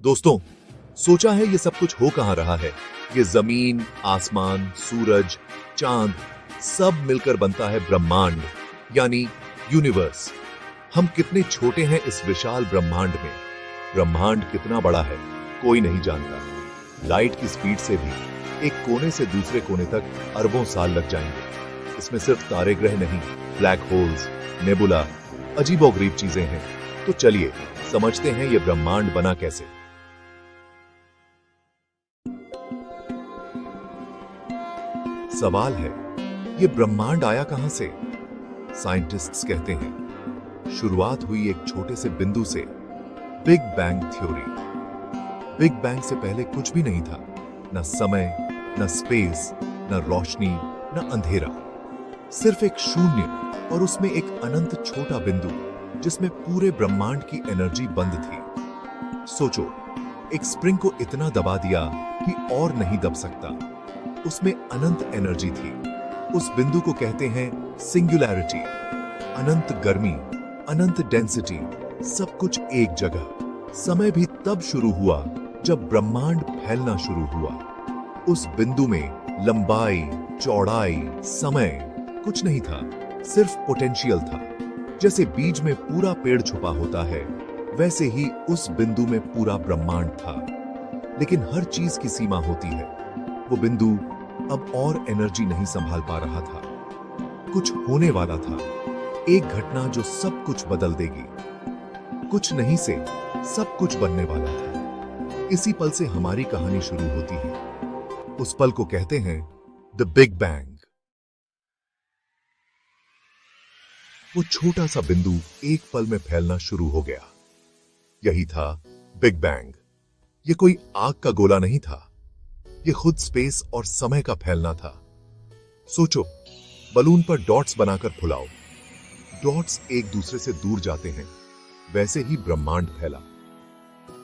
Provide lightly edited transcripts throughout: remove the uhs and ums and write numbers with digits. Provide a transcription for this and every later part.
दोस्तों, सोचा है ये सब कुछ हो कहां रहा है। ये जमीन, आसमान, सूरज, चांद सब मिलकर बनता है ब्रह्मांड, यानी यूनिवर्स। हम कितने छोटे हैं इस विशाल ब्रह्मांड में। ब्रह्मांड कितना बड़ा है कोई नहीं जानता। लाइट की स्पीड से भी एक कोने से दूसरे कोने तक अरबों साल लग जाएंगे। इसमें सिर्फ तारे ग्रह नहीं, ब्लैक होल्स, नेबुला, अजीबोगरीब चीजें हैं। तो चलिए समझते हैं ये ब्रह्मांड बना कैसे। सवाल है, ये ब्रह्मांड आया कहां से? साइंटिस्ट्स कहते हैं शुरुआत हुई एक छोटे से बिंदु से, big bang theory. Big bang से पहले कुछ भी नहीं था, न समय, न स्पेस, न रोशनी, न अंधेरा। सिर्फ एक शून्य और उसमें एक अनंत छोटा बिंदु जिसमें पूरे ब्रह्मांड की एनर्जी बंद थी। सोचो, एक स्प्रिंग को इतना दबा दिया कि और नहीं दब सकता। उसमें अनंत एनर्जी थी। उस बिंदु को कहते हैं सिंगुलैरिटी। अनंत गर्मी, अनंत डेंसिटी, सब कुछ एक जगह। समय भी तब शुरू हुआ जब ब्रह्मांड फैलना शुरू हुआ। उस बिंदु में लंबाई, चौड़ाई, समय कुछ नहीं था, सिर्फ पोटेंशियल था। जैसे बीज में पूरा पेड़ छुपा होता है, वैसे ही उस बिंदु में पूरा ब्रह्मांड था। लेकिन हर चीज की सीमा होती है। वो बिंदु अब और एनर्जी नहीं संभाल पा रहा था। कुछ होने वाला था, एक घटना जो सब कुछ बदल देगी। कुछ नहीं से सब कुछ बनने वाला था। इसी पल से हमारी कहानी शुरू होती है। उस पल को कहते हैं द बिग बैंग। वो छोटा सा बिंदु एक पल में फैलना शुरू हो गया। यही था बिग बैंग। ये कोई आग का गोला नहीं था, ये खुद स्पेस और समय का फैलना था। सोचो, बलून पर डॉट्स बनाकर फुलाओ। डॉट्स एक दूसरे से दूर जाते हैं, वैसे ही ब्रह्मांड फैला।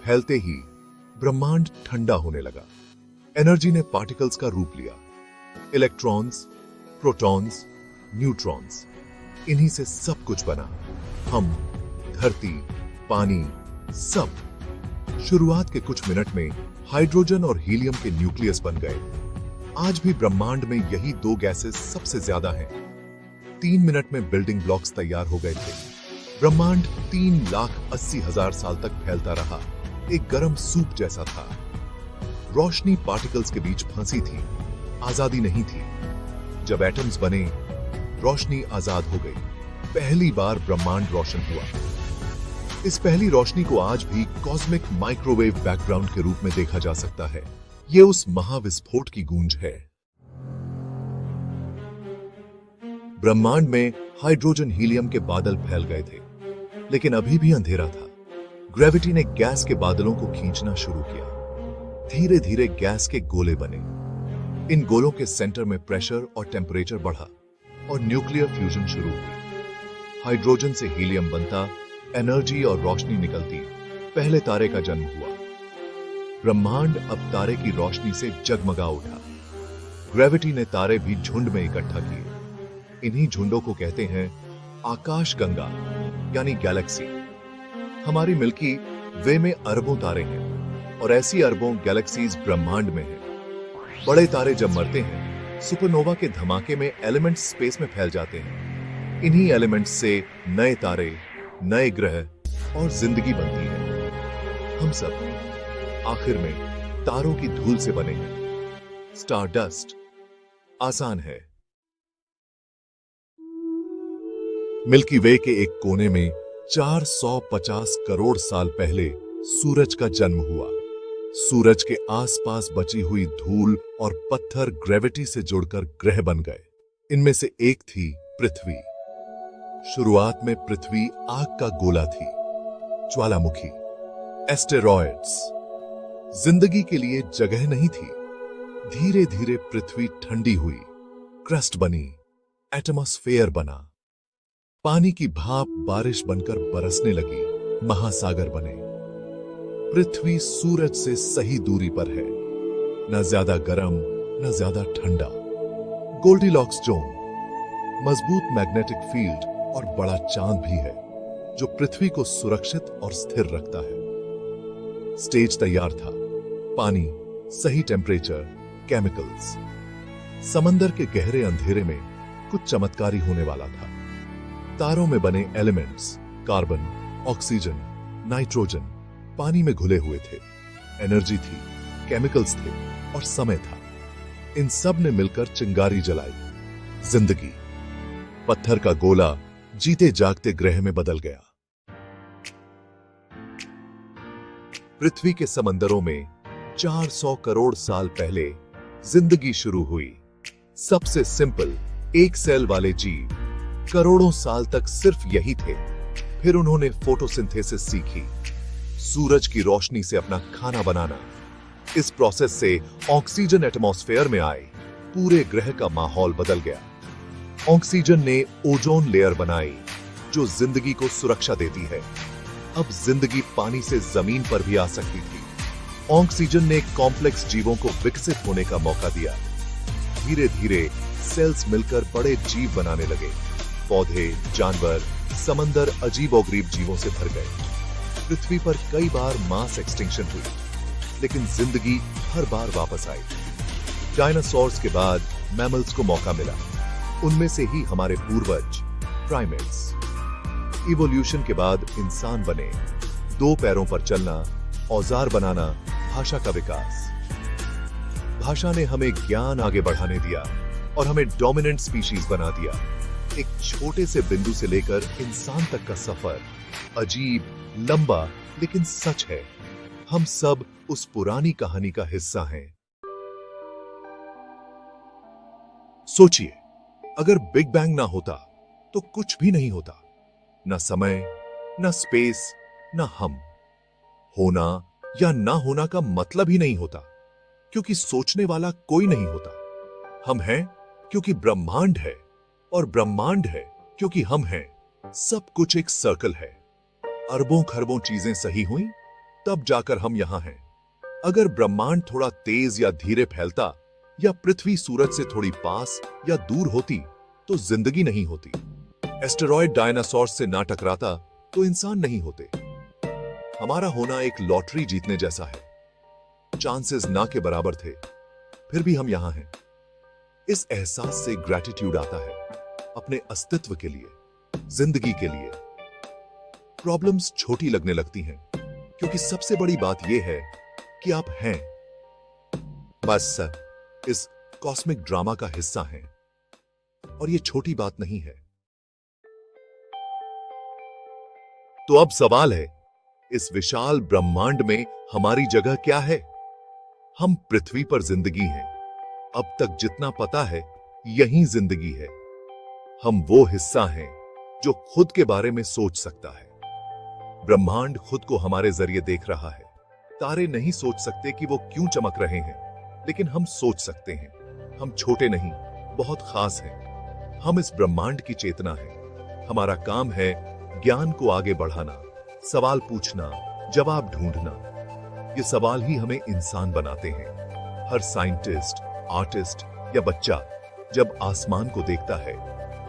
फैलते ही ब्रह्मांड ठंडा होने लगा। एनर्जी ने पार्टिकल्स का रूप लिया। इलेक्ट्रॉन्स, प्रोटॉन्स, न्यूट्रॉन्स, इन्हीं से सब कुछ बना। हम, धरती, पानी, सब। शुरुआत के कुछ मिनट में हाइड्रोजन और हीलियम के न्यूक्लियस बन गए। आज भी ब्रह्मांड में यही दो गैसेस सबसे ज्यादा हैं। 3 मिनट में बिल्डिंग ब्लॉक्स तैयार हो गए थे। ब्रह्मांड 3,80,000 साल तक फैलता रहा, एक गर्म सूप जैसा था। रोशनी पार्टिकल्स के बीच फंसी थी, आजादी नहीं थी। जब एटम्स बने, रोशनी आजाद हो गई। पहली बार ब्रह्मांड रोशन हुआ। इस पहली रोशनी को आज भी कॉस्मिक माइक्रोवेव बैकग्राउंड के रूप में देखा जा सकता है। यह उस महाविस्फोट की गूंज है। ब्रह्मांड में हाइड्रोजन हीलियम के बादल फैल गए थे, लेकिन अभी भी अंधेरा था। ग्रेविटी ने गैस के बादलों को खींचना शुरू किया। धीरे धीरे गैस के गोले बने। इन गोलों के सेंटर में प्रेशर और टेम्परेचर बढ़ा और न्यूक्लियर फ्यूजन शुरू हुई। हाइड्रोजन से हीलियम बनता, एनर्जी और रोशनी निकलती। पहले तारे का जन्म हुआ। ब्रह्मांड अब तारे की रोशनी से जगमगा उठा। ग्रेविटी ने तारे भी झुंड में इकट्ठा किए। इन्हीं झुंडों को कहते हैं आकाश गंगा, यानी गैलेक्सी। हमारी मिल्की वे में अरबों तारे हैं और ऐसी अरबों गैलेक्सीज ब्रह्मांड में हैं। बड़े तारे जब मरते हैं, सुपरनोवा के धमाके में एलिमेंट्स स्पेस में फैल जाते हैं। इन्हीं एलिमेंट्स से नए तारे, नए ग्रह और जिंदगी बनती है। हम सब आखिर में तारों की धूल से बने हैं। Star dust. आसान है। मिल्की वे के एक कोने में 450 करोड़ साल पहले सूरज का जन्म हुआ। सूरज के आसपास बची हुई धूल और पत्थर ग्रेविटी से जुड़कर ग्रह बन गए। इनमें से एक थी पृथ्वी। शुरुआत में पृथ्वी आग का गोला थी, ज्वालामुखी, एस्टेरॉयड्स। जिंदगी के लिए जगह नहीं थी। धीरे धीरे पृथ्वी ठंडी हुई, क्रस्ट बनी, एटमॉस्फेयर बना। पानी की भाप बारिश बनकर बरसने लगी, महासागर बने। पृथ्वी सूरज से सही दूरी पर है, न ज्यादा गर्म न ज्यादा ठंडा। गोल्डीलॉक्स जोन, मजबूत मैग्नेटिक फील्ड और बड़ा चांद भी है जो पृथ्वी को सुरक्षित और स्थिर रखता है। स्टेज तैयार था, पानी, सही टेम्परेचर, केमिकल्स। समंदर के गहरे अंधेरे में कुछ चमत्कारी होने वाला था। तारों में बने एलिमेंट्स, कार्बन, ऑक्सीजन, नाइट्रोजन, पानी में घुले हुए थे। एनर्जी थी, केमिकल्स थे और समय था। इन सब ने मिलकर चिंगारी जलाई। जिंदगी। पत्थर का गोला जीते जागते ग्रह में बदल गया। पृथ्वी के समंदरों में 400 करोड़ साल पहले जिंदगी शुरू हुई। सबसे सिंपल, एक सेल वाले जीव करोड़ों साल तक सिर्फ यही थे। फिर उन्होंने फोटोसिंथेसिस सीखी, सूरज की रोशनी से अपना खाना बनाना। इस प्रोसेस से ऑक्सीजन एटमॉस्फेयर में आए, पूरे ग्रह का माहौल बदल गया। ऑक्सीजन ने ओजोन लेयर बनाई जो जिंदगी को सुरक्षा देती है। अब जिंदगी पानी से जमीन पर भी आ सकती थी। ऑक्सीजन ने कॉम्प्लेक्स जीवों को विकसित होने का मौका दिया। धीरे धीरे सेल्स मिलकर बड़े जीव बनाने लगे। पौधे, जानवर, समंदर अजीबोगरीब जीवों से भर गए। पृथ्वी पर कई बार मास एक्सटिंक्शन हुई, लेकिन जिंदगी हर बार वापस आई। डायनासोर्स के बाद मैमल्स को मौका मिला। उनमें से ही हमारे पूर्वज प्राइमेट्स। इवोल्यूशन के बाद इंसान बने। 2 पैरों पर चलना, औजार बनाना, भाषा का विकास। भाषा ने हमें ज्ञान आगे बढ़ाने दिया और हमें डोमिनेंट स्पीशीज बना दिया। एक छोटे से बिंदु से लेकर इंसान तक का सफर अजीब, लंबा, लेकिन सच है। हम सब उस पुरानी कहानी का हिस्सा हैं। सोचिए, अगर बिग बैंग ना होता तो कुछ भी नहीं होता। न समय, न स्पेस, न हम। होना या ना होना का मतलब ही नहीं होता, क्योंकि सोचने वाला कोई नहीं होता। हम हैं क्योंकि ब्रह्मांड है, और ब्रह्मांड है क्योंकि हम हैं। सब कुछ एक सर्कल है। अरबों खरबों चीजें सही हुई, तब जाकर हम यहां हैं। अगर ब्रह्मांड थोड़ा तेज या धीरे फैलता, या पृथ्वी सूरज से थोड़ी पास या दूर होती, तो जिंदगी नहीं होती। एस्टेरॉयड डायनासोर्स से ना टकराता तो इंसान नहीं होते। हमारा होना एक लॉटरी जीतने जैसा है। चांसेस ना के बराबर थे, फिर भी हम यहां हैं। इस एहसास से ग्रैटिट्यूड आता है, अपने अस्तित्व के लिए, जिंदगी के लिए। प्रॉब्लम्स छोटी लगने लगती हैं, क्योंकि सबसे बड़ी बात यह है कि आप हैं। बस इस कॉस्मिक ड्रामा का हिस्सा हैं, और यह छोटी बात नहीं है। तो अब सवाल है, इस विशाल ब्रह्मांड में हमारी जगह क्या है? हम पृथ्वी पर जिंदगी हैं। अब तक जितना पता है, यही जिंदगी है। हम वो हिस्सा हैं जो खुद के बारे में सोच सकता है। ब्रह्मांड खुद को हमारे जरिए देख रहा है। तारे नहीं सोच सकते कि वो क्यों चमक रहे हैं, लेकिन हम सोच सकते हैं। हम छोटे नहीं, बहुत खास हैं। हम इस ब्रह्मांड की चेतना हैं। हमारा काम है ज्ञान को आगे बढ़ाना, सवाल पूछना, जवाब ढूंढना। ये सवाल ही हमें इंसान बनाते हैं। हर साइंटिस्ट, आर्टिस्ट या बच्चा जब आसमान को देखता है,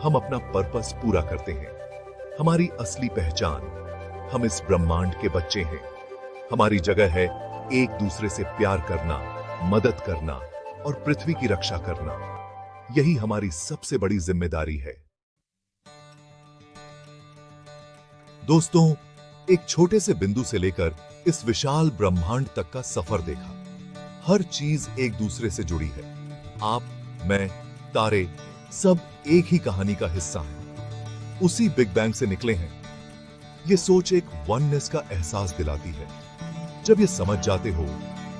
हम अपना पर्पस पूरा करते हैं। हमारी असली पहचान, हम इस ब्रह्मांड के बच्चे हैं। हमारी जगह है एक दूसरे से प्यार करना, मदद करना और पृथ्वी की रक्षा करना। यही हमारी सबसे बड़ी जिम्मेदारी है। दोस्तों, एक छोटे से बिंदु से लेकर इस विशाल ब्रह्मांड तक का सफर देखा। हर चीज एक दूसरे से जुड़ी है। आप, मैं, तारे, सब एक ही कहानी का हिस्सा हैं। उसी बिग बैंग से निकले हैं। यह सोच एक वननेस का एहसास दिलाती है। जब ये समझ जाते हो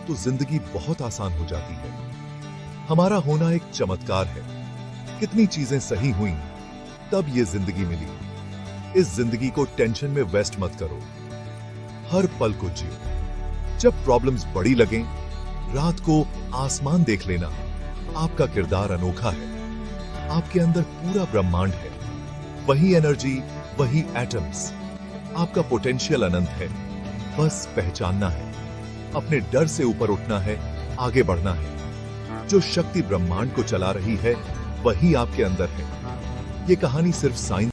तो जिंदगी बहुत आसान हो जाती है। हमारा होना एक चमत्कार है। कितनी चीजें सही हुई, तब ये जिंदगी मिली। इस जिंदगी को टेंशन में वेस्ट मत करो। हर पल को जियो। जब प्रॉब्लम्स बड़ी लगें, रात को आसमान देख लेना। आपका किरदार अनोखा है। आपके अंदर पूरा ब्रह्मांड है। वही एनर्जी, वही एटम्स। आपका पोटेंशियल अनंत है। बस पहचानना है, अपने डर से ऊपर उठना है, आगे बढ़ना है। जो शक्ति ब्रह्मांड को चला रही है, वही आपके अंदर है। ये कहानी सिर्फ साइंस